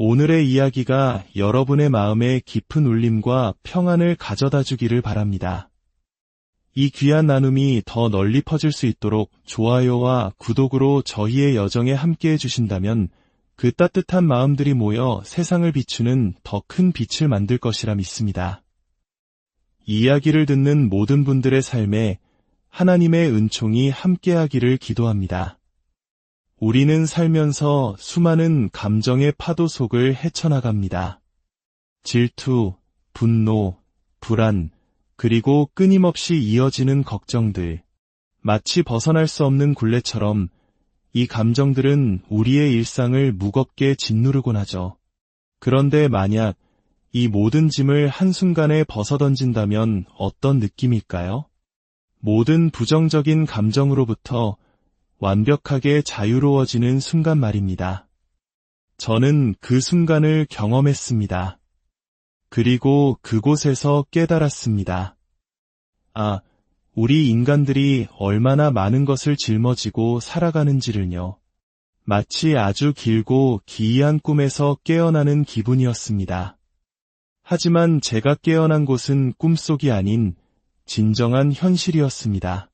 오늘의 이야기가 여러분의 마음에 깊은 울림과 평안을 가져다 주기를 바랍니다. 이 귀한 나눔이 더 널리 퍼질 수 있도록 좋아요와 구독으로 저희의 여정에 함께해 주신다면 그 따뜻한 마음들이 모여 세상을 비추는 더 큰 빛을 만들 것이라 믿습니다. 이 이야기를 듣는 모든 분들의 삶에 하나님의 은총이 함께하기를 기도합니다. 우리는 살면서 수많은 감정의 파도 속을 헤쳐나갑니다. 질투, 분노, 불안, 그리고 끊임없이 이어지는 걱정들. 마치 벗어날 수 없는 굴레처럼 이 감정들은 우리의 일상을 무겁게 짓누르곤 하죠. 그런데 만약 이 모든 짐을 한순간에 벗어던진다면 어떤 느낌일까요? 모든 부정적인 감정으로부터 완벽하게 자유로워지는 순간 말입니다. 저는 그 순간을 경험했습니다. 그리고 그곳에서 깨달았습니다. 우리 인간들이 얼마나 많은 것을 짊어지고 살아가는지를요. 마치 아주 길고 기이한 꿈에서 깨어나는 기분이었습니다. 하지만 제가 깨어난 곳은 꿈속이 아닌 진정한 현실이었습니다.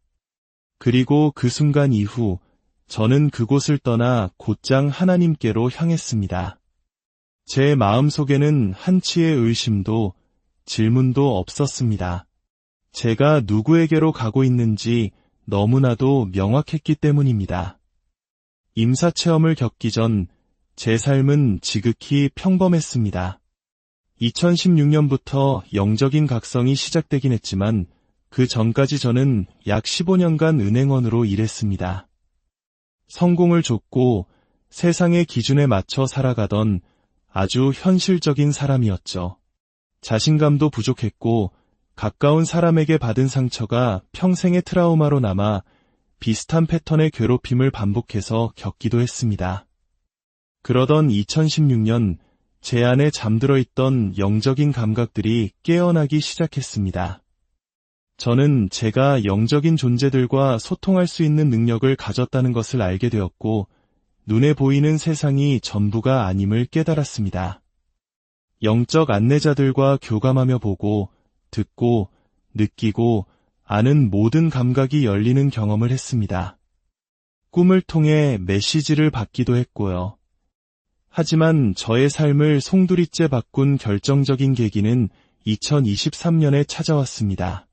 그리고 그 순간 이후 저는 그곳을 떠나 곧장 하나님께로 향했습니다. 제 마음속에는 한치의 의심도 질문도 없었습니다. 제가 누구에게로 가고 있는지 너무나도 명확했기 때문입니다. 임사체험을 겪기 전 제 삶은 지극히 평범했습니다. 2016년부터 영적인 각성이 시작되긴 했지만 그 전까지 저는 약 15년간 은행원으로 일했습니다. 성공을 좇고 세상의 기준에 맞춰 살아가던 아주 현실적인 사람이었죠. 자신감도 부족했고 가까운 사람에게 받은 상처가 평생의 트라우마로 남아 비슷한 패턴의 괴롭힘을 반복해서 겪기도 했습니다. 그러던 2016년 제 안에 잠들어 있던 영적인 감각들이 깨어나기 시작했습니다. 저는 제가 영적인 존재들과 소통할 수 있는 능력을 가졌다는 것을 알게 되었고 눈에 보이는 세상이 전부가 아님을 깨달았습니다. 영적 안내자들과 교감하며 보고, 듣고, 느끼고, 아는 모든 감각이 열리는 경험을 했습니다. 꿈을 통해 메시지를 받기도 했고요. 하지만 저의 삶을 송두리째 바꾼 결정적인 계기는 2023년에 찾아왔습니다.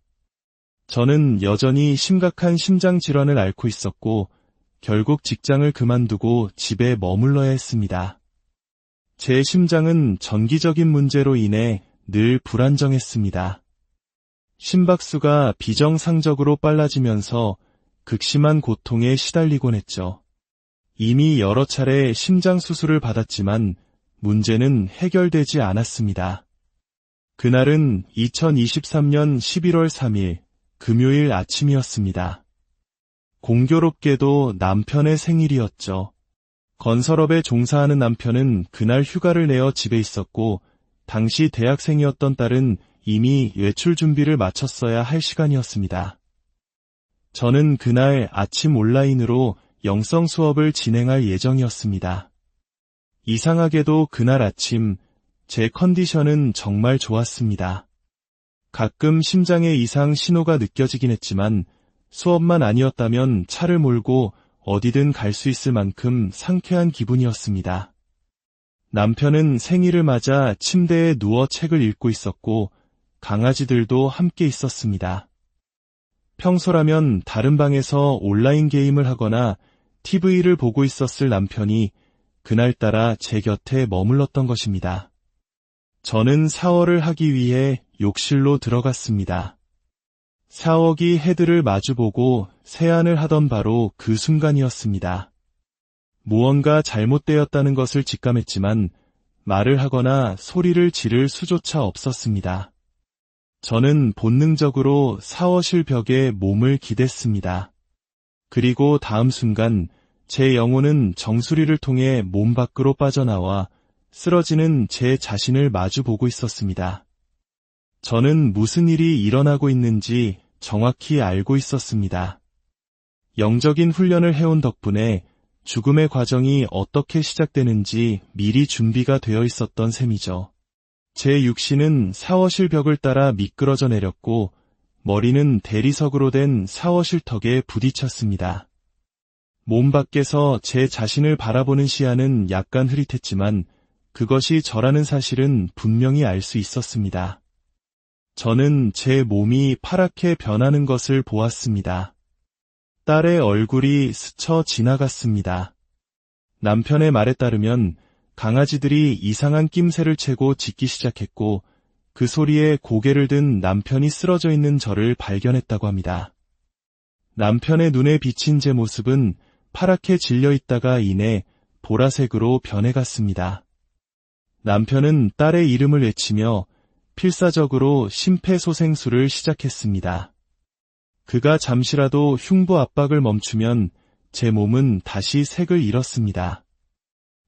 저는 여전히 심각한 심장 질환을 앓고 있었고 결국 직장을 그만두고 집에 머물러야 했습니다. 제 심장은 전기적인 문제로 인해 늘 불안정했습니다. 심박수가 비정상적으로 빨라지면서 극심한 고통에 시달리곤 했죠. 이미 여러 차례 심장 수술을 받았지만 문제는 해결되지 않았습니다. 그날은 2023년 11월 3일 금요일 아침이었습니다. 공교롭게도 남편의 생일이었죠. 건설업에 종사하는 남편은 그날 휴가를 내어 집에 있었고 당시 대학생이었던 딸은 이미 외출 준비를 마쳤어야 할 시간이었습니다. 저는 그날 아침 온라인으로 영성 수업을 진행할 예정이었습니다. 이상하게도 그날 아침 제 컨디션은 정말 좋았습니다. 가끔 심장의 이상 신호가 느껴지긴 했지만 수업만 아니었다면 차를 몰고 어디든 갈 수 있을 만큼 상쾌한 기분이었습니다. 남편은 생일을 맞아 침대에 누워 책을 읽고 있었고 강아지들도 함께 있었습니다. 평소라면 다른 방에서 온라인 게임을 하거나 TV를 보고 있었을 남편이 그날따라 제 곁에 머물렀던 것입니다. 저는 샤워를 하기 위해 욕실로 들어갔습니다. 샤워기 헤드를 마주보고 세안을 하던 바로 그 순간이었습니다. 무언가 잘못되었다는 것을 직감했지만 말을 하거나 소리를 지를 수조차 없었습니다. 저는 본능적으로 샤워실 벽에 몸을 기댔습니다. 그리고 다음 순간 제 영혼은 정수리를 통해 몸 밖으로 빠져나와 쓰러지는 제 자신을 마주보고 있었습니다. 저는 무슨 일이 일어나고 있는지 정확히 알고 있었습니다. 영적인 훈련을 해온 덕분에 죽음의 과정이 어떻게 시작되는지 미리 준비가 되어 있었던 셈이죠. 제 육신은 샤워실 벽을 따라 미끄러져 내렸고 머리는 대리석으로 된 샤워실 턱에 부딪혔습니다. 몸 밖에서 제 자신을 바라보는 시야는 약간 흐릿했지만 그것이 저라는 사실은 분명히 알 수 있었습니다. 저는 제 몸이 파랗게 변하는 것을 보았습니다. 딸의 얼굴이 스쳐 지나갔습니다. 남편의 말에 따르면 강아지들이 이상한 낌새를 채고 짖기 시작했고 그 소리에 고개를 든 남편이 쓰러져 있는 저를 발견했다고 합니다. 남편의 눈에 비친 제 모습은 파랗게 질려 있다가 이내 보라색으로 변해갔습니다. 남편은 딸의 이름을 외치며 필사적으로 심폐소생술을 시작했습니다. 그가 잠시라도 흉부 압박을 멈추면 제 몸은 다시 색을 잃었습니다.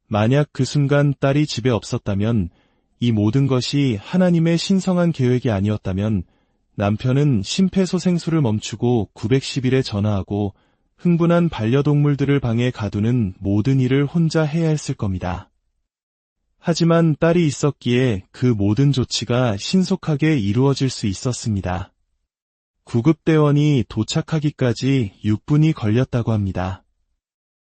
만약 그 순간 딸이 집에 없었다면, 이 모든 것이 하나님의 신성한 계획이 아니었다면 남편은 심폐소생술을 멈추고 911에 전화하고 흥분한 반려동물들을 방에 가두는 모든 일을 혼자 해야 했을 겁니다. 하지만 딸이 있었기에 그 모든 조치가 신속하게 이루어질 수 있었습니다. 구급대원이 도착하기까지 6분이 걸렸다고 합니다.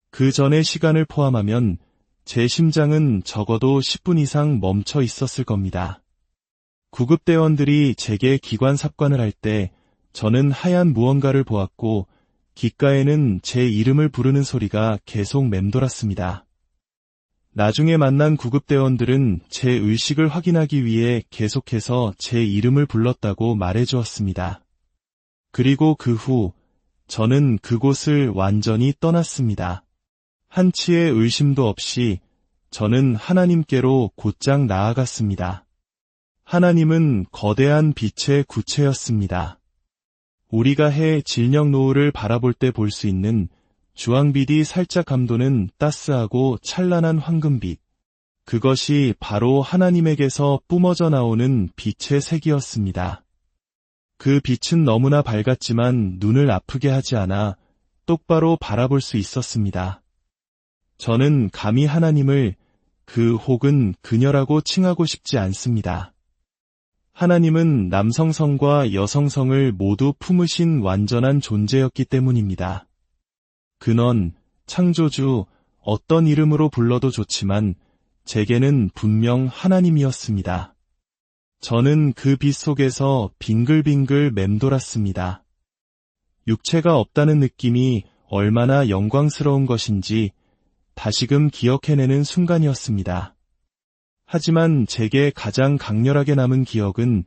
그 전의 시간을 포함하면 제 심장은 적어도 10분 이상 멈춰 있었을 겁니다. 구급대원들이 제게 기관 삽관을 할 때 저는 하얀 무언가를 보았고 귓가에는 제 이름을 부르는 소리가 계속 맴돌았습니다. 나중에 만난 구급대원들은 제 의식을 확인하기 위해 계속해서 제 이름을 불렀다고 말해주었습니다. 그리고 그 후 저는 그곳을 완전히 떠났습니다. 한치의 의심도 없이 저는 하나님께로 곧장 나아갔습니다. 하나님은 거대한 빛의 구체였습니다. 우리가 해 질녘 노을을 바라볼 때 볼 수 있는 주황빛이 살짝 감도는 따스하고 찬란한 황금빛. 그것이 바로 하나님에게서 뿜어져 나오는 빛의 색이었습니다. 그 빛은 너무나 밝았지만 눈을 아프게 하지 않아 똑바로 바라볼 수 있었습니다. 저는 감히 하나님을 그 혹은 그녀라고 칭하고 싶지 않습니다. 하나님은 남성성과 여성성을 모두 품으신 완전한 존재였기 때문입니다. 근원, 창조주, 어떤 이름으로 불러도 좋지만 제게는 분명 하나님이었습니다. 저는 그 빛 속에서 빙글빙글 맴돌았습니다. 육체가 없다는 느낌이 얼마나 영광스러운 것인지 다시금 기억해내는 순간이었습니다. 하지만 제게 가장 강렬하게 남은 기억은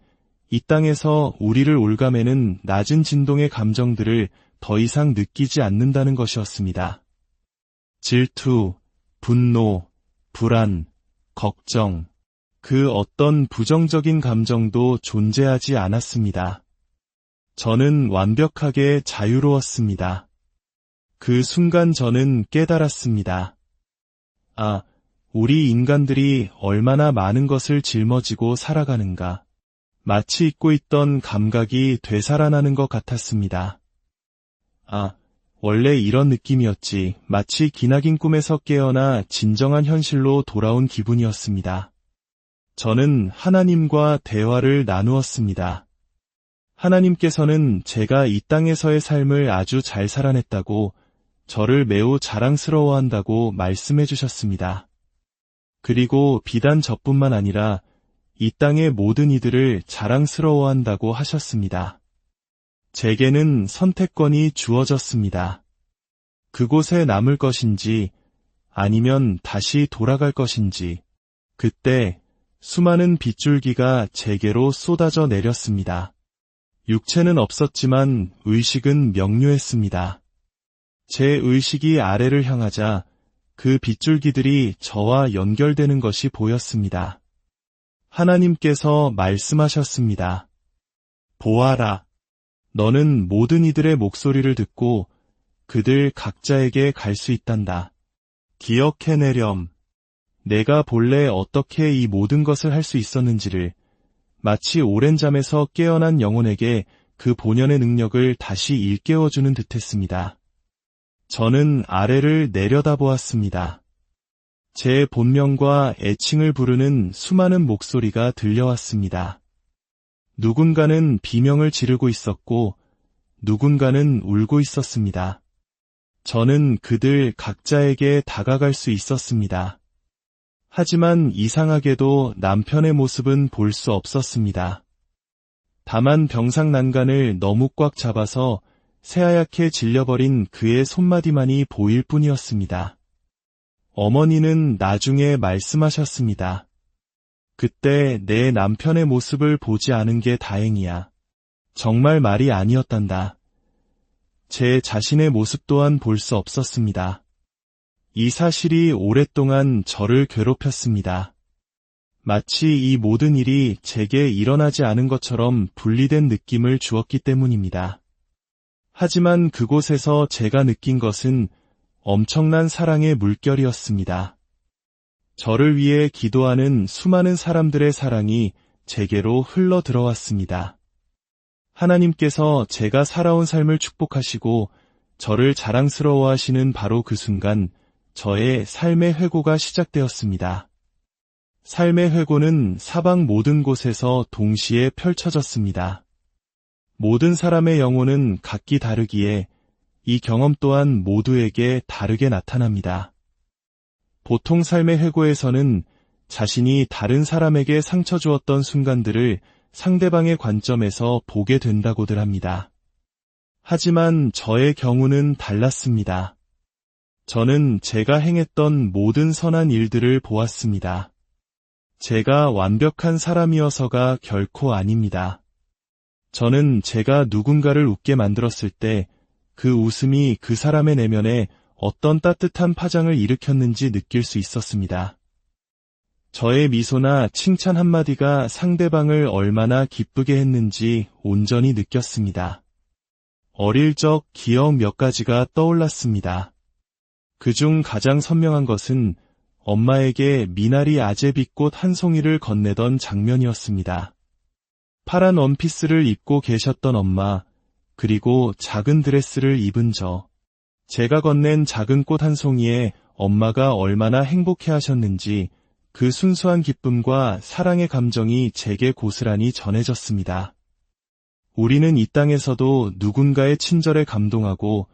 이 땅에서 우리를 올가매는 낮은 진동의 감정들을 더 이상 느끼지 않는다는 것이었습니다. 질투, 분노, 불안, 걱정, 그 어떤 부정적인 감정도 존재하지 않았습니다. 저는 완벽하게 자유로웠습니다. 그 순간 저는 깨달았습니다. 아, 우리 인간들이 얼마나 많은 것을 짊어지고 살아가는가. 마치 잊고 있던 감각이 되살아나는 것 같았습니다. 아, 원래 이런 느낌이었지. 마치 기나긴 꿈에서 깨어나 진정한 현실로 돌아온 기분이었습니다. 저는 하나님과 대화를 나누었습니다. 하나님께서는 제가 이 땅에서의 삶을 아주 잘 살아냈다고, 저를 매우 자랑스러워한다고 말씀해 주셨습니다. 그리고 비단 저뿐만 아니라 이 땅의 모든 이들을 자랑스러워한다고 하셨습니다. 제게는 선택권이 주어졌습니다. 그곳에 남을 것인지 아니면 다시 돌아갈 것인지. 그때 수많은 빗줄기가 제게로 쏟아져 내렸습니다. 육체는 없었지만 의식은 명료했습니다. 제 의식이 아래를 향하자 그 빗줄기들이 저와 연결되는 것이 보였습니다. 하나님께서 말씀하셨습니다. 보아라. 너는 모든 이들의 목소리를 듣고 그들 각자에게 갈 수 있단다. 기억해내렴. 내가 본래 어떻게 이 모든 것을 할 수 있었는지를, 마치 오랜 잠에서 깨어난 영혼에게 그 본연의 능력을 다시 일깨워주는 듯했습니다. 저는 아래를 내려다보았습니다. 제 본명과 애칭을 부르는 수많은 목소리가 들려왔습니다. 누군가는 비명을 지르고 있었고 누군가는 울고 있었습니다. 저는 그들 각자에게 다가갈 수 있었습니다. 하지만 이상하게도 남편의 모습은 볼 수 없었습니다. 다만 병상난간을 너무 꽉 잡아서 새하얗게 질려버린 그의 손마디만이 보일 뿐이었습니다. 어머니는 나중에 말씀하셨습니다. 그때 내 남편의 모습을 보지 않은 게 다행이야. 정말 말이 아니었단다. 제 자신의 모습 또한 볼 수 없었습니다. 이 사실이 오랫동안 저를 괴롭혔습니다. 마치 이 모든 일이 제게 일어나지 않은 것처럼 분리된 느낌을 주었기 때문입니다. 하지만 그곳에서 제가 느낀 것은 엄청난 사랑의 물결이었습니다. 저를 위해 기도하는 수많은 사람들의 사랑이 제게로 흘러 들어왔습니다. 하나님께서 제가 살아온 삶을 축복하시고 저를 자랑스러워하시는 바로 그 순간 저의 삶의 회고가 시작되었습니다. 삶의 회고는 사방 모든 곳에서 동시에 펼쳐졌습니다. 모든 사람의 영혼은 각기 다르기에 이 경험 또한 모두에게 다르게 나타납니다. 보통 삶의 회고에서는 자신이 다른 사람에게 상처 주었던 순간들을 상대방의 관점에서 보게 된다고들 합니다. 하지만 저의 경우는 달랐습니다. 저는 제가 행했던 모든 선한 일들을 보았습니다. 제가 완벽한 사람이어서가 결코 아닙니다. 저는 제가 누군가를 웃게 만들었을 때 그 웃음이 그 사람의 내면에 어떤 따뜻한 파장을 일으켰는지 느낄 수 있었습니다. 저의 미소나 칭찬 한마디가 상대방을 얼마나 기쁘게 했는지 온전히 느꼈습니다. 어릴 적 기억 몇 가지가 떠올랐습니다. 그중 가장 선명한 것은 엄마에게 미나리 아제비꽃 한 송이를 건네던 장면이었습니다. 파란 원피스를 입고 계셨던 엄마, 그리고 작은 드레스를 입은 저. 제가 건넨 작은 꽃 한 송이에 엄마가 얼마나 행복해 하셨는지 그 순수한 기쁨과 사랑의 감정이 제게 고스란히 전해졌습니다. 우리는 이 땅에서도 누군가의 친절에 감동하고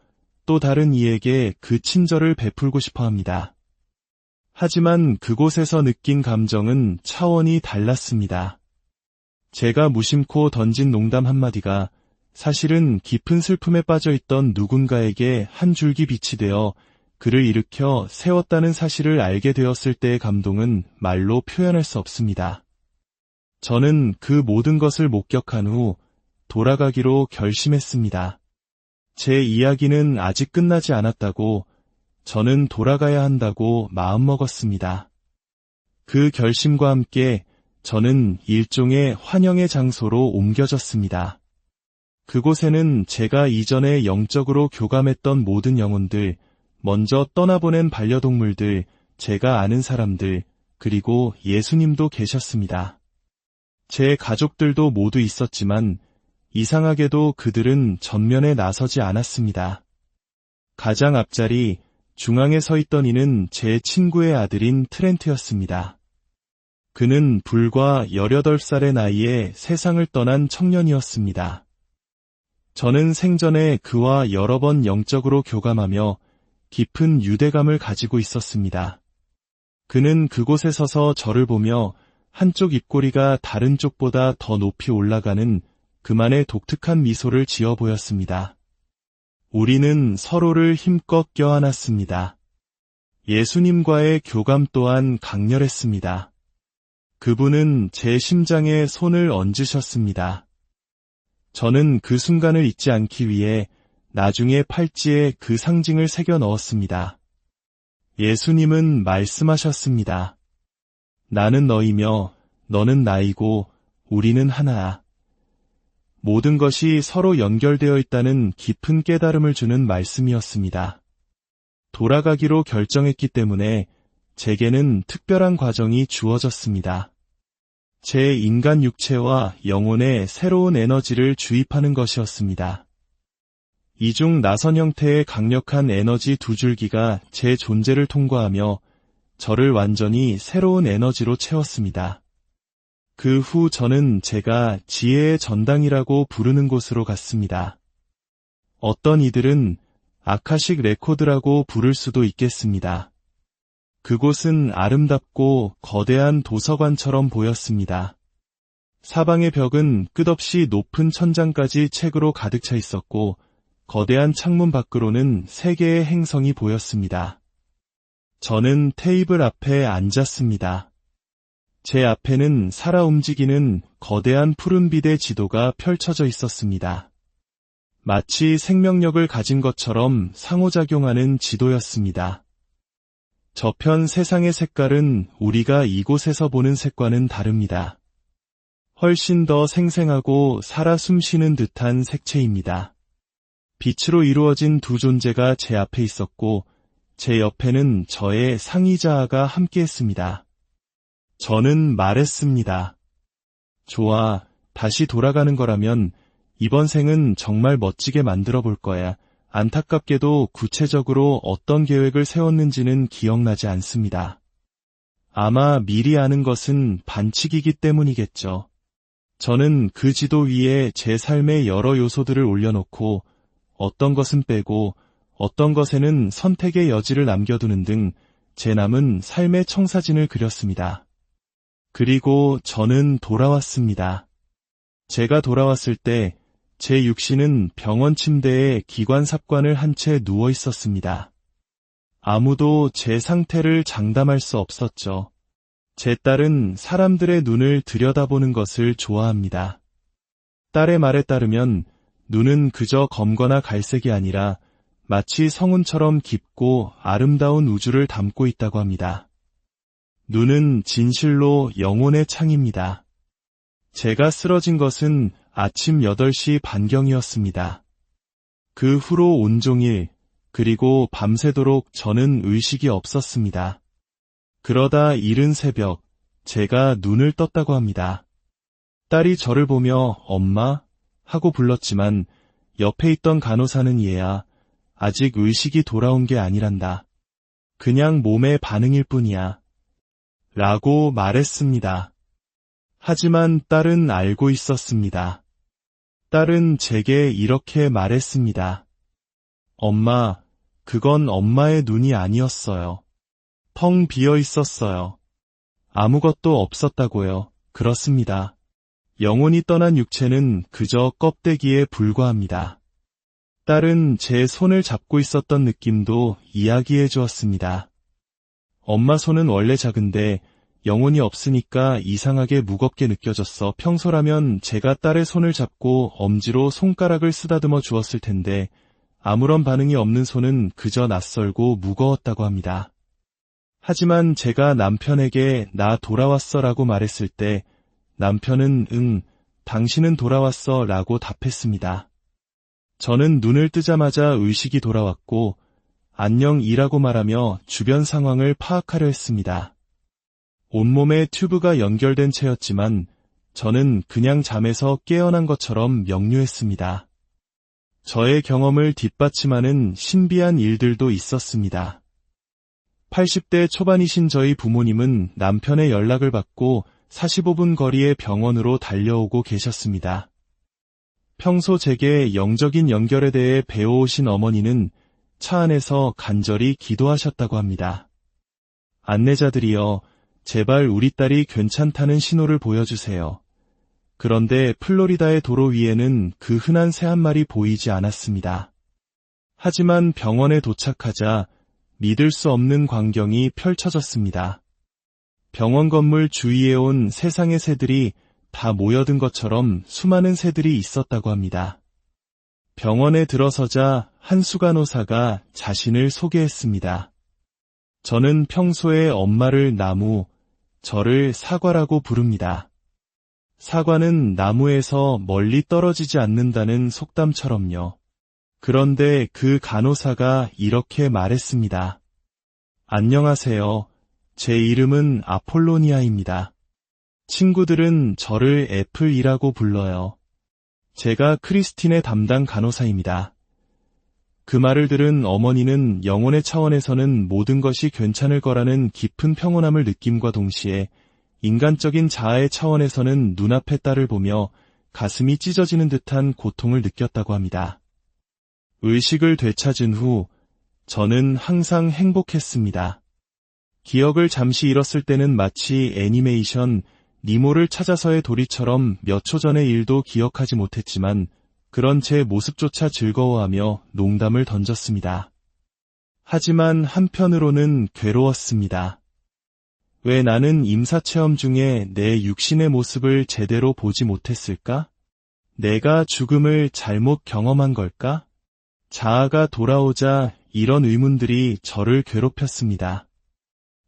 또 다른 이에게 그 친절을 베풀고 싶어 합니다. 하지만 그곳에서 느낀 감정은 차원이 달랐습니다. 제가 무심코 던진 농담 한마디가 사실은 깊은 슬픔에 빠져있던 누군가에게 한 줄기 빛이 되어 그를 일으켜 세웠다는 사실을 알게 되었을 때의 감동은 말로 표현할 수 없습니다. 저는 그 모든 것을 목격한 후 돌아가기로 결심했습니다. 제 이야기는 아직 끝나지 않았다고, 저는 돌아가야 한다고 마음먹었습니다. 그 결심과 함께 저는 일종의 환영의 장소로 옮겨졌습니다. 그곳에는 제가 이전에 영적으로 교감했던 모든 영혼들, 먼저 떠나보낸 반려동물들, 제가 아는 사람들, 그리고 예수님도 계셨습니다. 제 가족들도 모두 있었지만 이상하게도 그들은 전면에 나서지 않았습니다. 가장 앞자리, 중앙에 서 있던 이는 제 친구의 아들인 트렌트였습니다. 그는 불과 18살의 나이에 세상을 떠난 청년이었습니다. 저는 생전에 그와 여러 번 영적으로 교감하며 깊은 유대감을 가지고 있었습니다. 그는 그곳에 서서 저를 보며 한쪽 입꼬리가 다른 쪽보다 더 높이 올라가는 그만의 독특한 미소를 지어 보였습니다. 우리는 서로를 힘껏 껴안았습니다. 예수님과의 교감 또한 강렬했습니다. 그분은 제 심장에 손을 얹으셨습니다. 저는 그 순간을 잊지 않기 위해 나중에 팔찌에 그 상징을 새겨 넣었습니다. 예수님은 말씀하셨습니다. 나는 너이며 너는 나이고 우리는 하나야. 모든 것이 서로 연결되어 있다는 깊은 깨달음을 주는 말씀이었습니다. 돌아가기로 결정했기 때문에 제게는 특별한 과정이 주어졌습니다. 제 인간 육체와 영혼에 새로운 에너지를 주입하는 것이었습니다. 이중 나선 형태의 강력한 에너지 두 줄기가 제 존재를 통과하며 저를 완전히 새로운 에너지로 채웠습니다. 그 후 저는 제가 지혜의 전당이라고 부르는 곳으로 갔습니다. 어떤 이들은 아카식 레코드라고 부를 수도 있겠습니다. 그곳은 아름답고 거대한 도서관처럼 보였습니다. 사방의 벽은 끝없이 높은 천장까지 책으로 가득 차 있었고 거대한 창문 밖으로는 세 개의 행성이 보였습니다. 저는 테이블 앞에 앉았습니다. 제 앞에는 살아 움직이는 거대한 푸른빛의 지도가 펼쳐져 있었습니다. 마치 생명력을 가진 것처럼 상호작용하는 지도였습니다. 저편 세상의 색깔은 우리가 이곳에서 보는 색과는 다릅니다. 훨씬 더 생생하고 살아 숨쉬는 듯한 색채입니다. 빛으로 이루어진 두 존재가 제 앞에 있었고 제 옆에는 저의 상의자아가 함께했습니다. 저는 말했습니다. 좋아, 다시 돌아가는 거라면 이번 생은 정말 멋지게 만들어 볼 거야. 안타깝게도 구체적으로 어떤 계획을 세웠는지는 기억나지 않습니다. 아마 미리 아는 것은 반칙이기 때문이겠죠. 저는 그 지도 위에 제 삶의 여러 요소들을 올려놓고 어떤 것은 빼고 어떤 것에는 선택의 여지를 남겨두는 등 제 남은 삶의 청사진을 그렸습니다. 그리고 저는 돌아왔습니다. 제가 돌아왔을 때 제 육신은 병원 침대에 기관삽관을 한 채 누워 있었습니다. 아무도 제 상태를 장담할 수 없었죠. 제 딸은 사람들의 눈을 들여다보는 것을 좋아합니다. 딸의 말에 따르면 눈은 그저 검거나 갈색이 아니라 마치 성운처럼 깊고 아름다운 우주를 담고 있다고 합니다. 눈은 진실로 영혼의 창입니다. 제가 쓰러진 것은 아침 8시 반경이었습니다. 그 후로 온종일 그리고 밤새도록 저는 의식이 없었습니다. 그러다 이른 새벽 제가 눈을 떴다고 합니다. 딸이 저를 보며 엄마? 하고 불렀지만 옆에 있던 간호사는 얘야, 아직 의식이 돌아온 게 아니란다. 그냥 몸의 반응일 뿐이야. 라고 말했습니다. 하지만 딸은 알고 있었습니다. 딸은 제게 이렇게 말했습니다. 엄마, 그건 엄마의 눈이 아니었어요. 텅 비어 있었어요. 아무것도 없었다고요. 그렇습니다. 영혼이 떠난 육체는 그저 껍데기에 불과합니다. 딸은 제 손을 잡고 있었던 느낌도 이야기해 주었습니다. 엄마 손은 원래 작은데 영혼이 없으니까 이상하게 무겁게 느껴졌어. 평소라면 제가 딸의 손을 잡고 엄지로 손가락을 쓰다듬어 주었을 텐데 아무런 반응이 없는 손은 그저 낯설고 무거웠다고 합니다. 하지만 제가 남편에게 나 돌아왔어 라고 말했을 때 남편은 응, 당신은 돌아왔어 라고 답했습니다. 저는 눈을 뜨자마자 의식이 돌아왔고 안녕이라고 말하며 주변 상황을 파악하려 했습니다. 온몸에 튜브가 연결된 채였지만 저는 그냥 잠에서 깨어난 것처럼 명료했습니다. 저의 경험을 뒷받침하는 신비한 일들도 있었습니다. 80대 초반이신 저희 부모님은 남편의 연락을 받고 45분 거리의 병원으로 달려오고 계셨습니다. 평소 제게 영적인 연결에 대해 배워오신 어머니는 차 안에서 간절히 기도하셨다고 합니다. 안내자들이여, 제발 우리 딸이 괜찮다는 신호를 보여주세요. 그런데 플로리다의 도로 위에는 그 흔한 새 한 마리 보이지 않았습니다. 하지만 병원에 도착하자 믿을 수 없는 광경이 펼쳐졌습니다. 병원 건물 주위에 온 세상의 새들이 다 모여든 것처럼 수많은 새들이 있었다고 합니다. 병원에 들어서자 한 수간호사가 자신을 소개했습니다. 저는 평소에 엄마를 나무, 저를 사과라고 부릅니다. 사과는 나무에서 멀리 떨어지지 않는다는 속담처럼요. 그런데 그 간호사가 이렇게 말했습니다. 안녕하세요. 제 이름은 아폴로니아입니다. 친구들은 저를 애플이라고 불러요. 제가 크리스틴의 담당 간호사입니다. 그 말을 들은 어머니는 영혼의 차원에서는 모든 것이 괜찮을 거라는 깊은 평온함을 느낌과 동시에 인간적인 자아의 차원에서는 눈앞의 딸을 보며 가슴이 찢어지는 듯한 고통을 느꼈다고 합니다. 의식을 되찾은 후 저는 항상 행복했습니다. 기억을 잠시 잃었을 때는 마치 애니메이션 니모를 찾아서의 도리처럼 몇 초 전의 일도 기억하지 못했지만 그런 제 모습조차 즐거워하며 농담을 던졌습니다. 하지만 한편으로는 괴로웠습니다. 왜 나는 임사체험 중에 내 육신의 모습을 제대로 보지 못했을까? 내가 죽음을 잘못 경험한 걸까? 자아가 돌아오자 이런 의문들이 저를 괴롭혔습니다.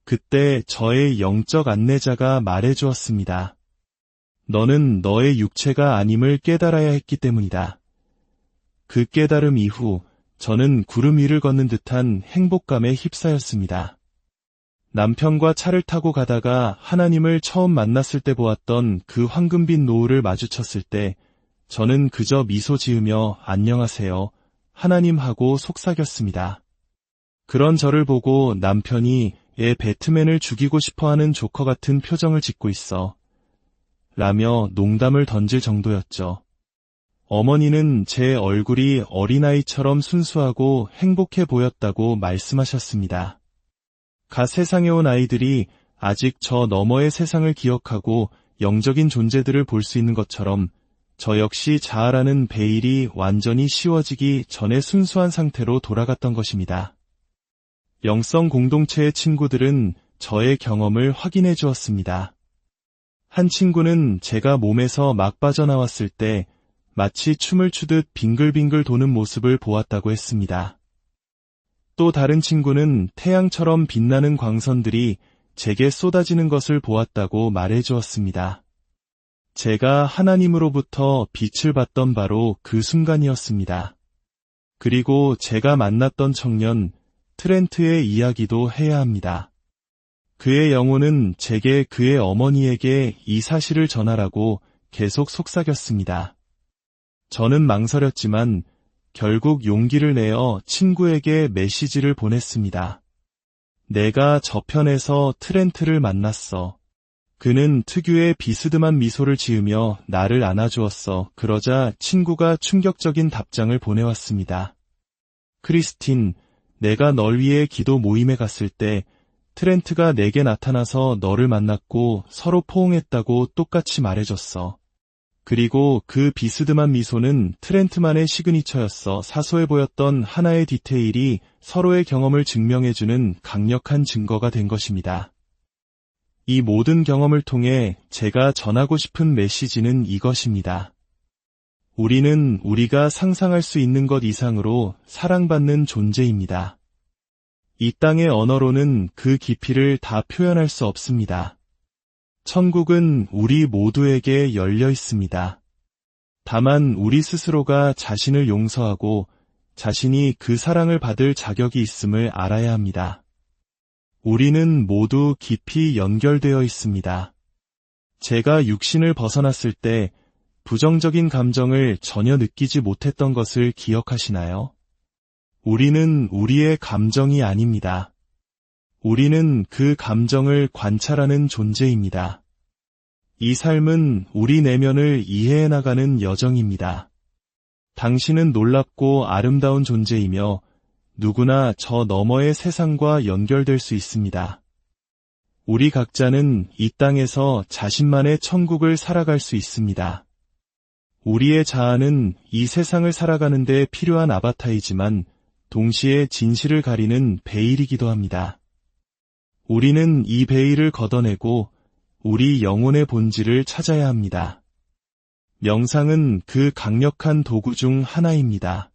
그때 저의 영적 안내자가 말해주었습니다. 너는 너의 육체가 아님을 깨달아야 했기 때문이다. 그 깨달음 이후 저는 구름 위를 걷는 듯한 행복감에 휩싸였습니다. 남편과 차를 타고 가다가 하나님을 처음 만났을 때 보았던 그 황금빛 노을을 마주쳤을 때 저는 그저 미소 지으며 안녕하세요, 하나님 하고 속삭였습니다. 그런 저를 보고 남편이 배트맨을 죽이고 싶어하는 조커 같은 표정을 짓고 있어 라며 농담을 던질 정도였죠. 어머니는 제 얼굴이 어린아이처럼 순수하고 행복해 보였다고 말씀하셨습니다. 갓 세상에 온 아이들이 아직 저 너머의 세상을 기억하고 영적인 존재들을 볼 수 있는 것처럼 저 역시 자아라는 베일이 완전히 씌워지기 전에 순수한 상태로 돌아갔던 것입니다. 영성 공동체의 친구들은 저의 경험을 확인해 주었습니다. 한 친구는 제가 몸에서 막 빠져나왔을 때 마치 춤을 추듯 빙글빙글 도는 모습을 보았다고 했습니다. 또 다른 친구는 태양처럼 빛나는 광선들이 제게 쏟아지는 것을 보았다고 말해 주었습니다. 제가 하나님으로부터 빛을 받던 바로 그 순간이었습니다. 그리고 제가 만났던 청년 트렌트의 이야기도 해야 합니다. 그의 영혼은 제게 그의 어머니에게 이 사실을 전하라고 계속 속삭였습니다. 저는 망설였지만 결국 용기를 내어 친구에게 메시지를 보냈습니다. 내가 저편에서 트렌트를 만났어. 그는 특유의 비스듬한 미소를 지으며 나를 안아주었어. 그러자 친구가 충격적인 답장을 보내왔습니다. 크리스틴, 내가 널 위해 기도 모임에 갔을 때 트렌트가 내게 나타나서 너를 만났고 서로 포옹했다고 똑같이 말해줬어. 그리고 그 비스듬한 미소는 트렌트만의 시그니처였어. 사소해 보였던 하나의 디테일이 서로의 경험을 증명해주는 강력한 증거가 된 것입니다. 이 모든 경험을 통해 제가 전하고 싶은 메시지는 이것입니다. 우리는 우리가 상상할 수 있는 것 이상으로 사랑받는 존재입니다. 이 땅의 언어로는 그 깊이를 다 표현할 수 없습니다. 천국은 우리 모두에게 열려 있습니다. 다만 우리 스스로가 자신을 용서하고 자신이 그 사랑을 받을 자격이 있음을 알아야 합니다. 우리는 모두 깊이 연결되어 있습니다. 제가 육신을 벗어났을 때 부정적인 감정을 전혀 느끼지 못했던 것을 기억하시나요? 우리는 우리의 감정이 아닙니다. 우리는 그 감정을 관찰하는 존재입니다. 이 삶은 우리 내면을 이해해 나가는 여정입니다. 당신은 놀랍고 아름다운 존재이며 누구나 저 너머의 세상과 연결될 수 있습니다. 우리 각자는 이 땅에서 자신만의 천국을 살아갈 수 있습니다. 우리의 자아는 이 세상을 살아가는 데 필요한 아바타이지만 동시에 진실을 가리는 베일이기도 합니다. 우리는 이 베일을 걷어내고 우리 영혼의 본질을 찾아야 합니다. 명상은 그 강력한 도구 중 하나입니다.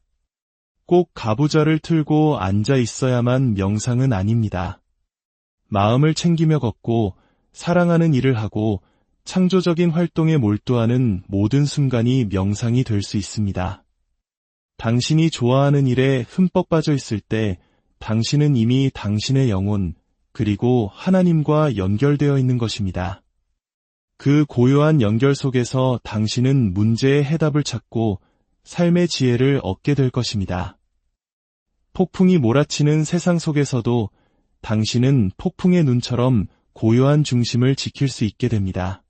꼭 가부좌를 틀고 앉아 있어야만 명상은 아닙니다. 마음을 챙기며 걷고 사랑하는 일을 하고 창조적인 활동에 몰두하는 모든 순간이 명상이 될 수 있습니다. 당신이 좋아하는 일에 흠뻑 빠져 있을 때 당신은 이미 당신의 영혼 그리고 하나님과 연결되어 있는 것입니다. 그 고요한 연결 속에서 당신은 문제의 해답을 찾고 삶의 지혜를 얻게 될 것입니다. 폭풍이 몰아치는 세상 속에서도 당신은 폭풍의 눈처럼 고요한 중심을 지킬 수 있게 됩니다.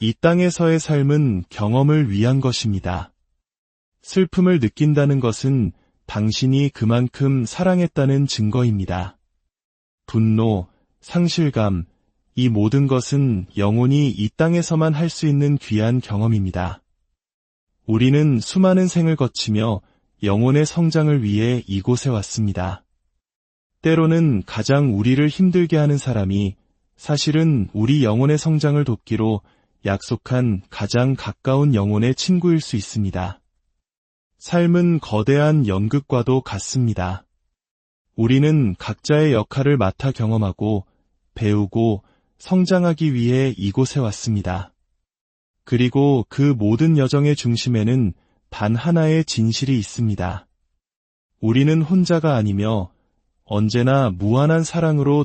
이 땅에서의 삶은 경험을 위한 것입니다. 슬픔을 느낀다는 것은 당신이 그만큼 사랑했다는 증거입니다. 분노, 상실감, 이 모든 것은 영혼이 이 땅에서만 할 수 있는 귀한 경험입니다. 우리는 수많은 생을 거치며 영혼의 성장을 위해 이곳에 왔습니다. 때로는 가장 우리를 힘들게 하는 사람이 사실은 우리 영혼의 성장을 돕기로 약속한 가장 가까운 영혼의 친구일 수 있습니다. 삶은 거대한 연극과도 같습니다. 우리는 각자의 역할을 맡아 경험하고 배우고 성장하기 위해 이곳에 왔습니다. 그리고 그 모든 여정의 중심에는 단 하나의 진실이 있습니다. 우리는 혼자가 아니며 언제나 무한한 사랑으로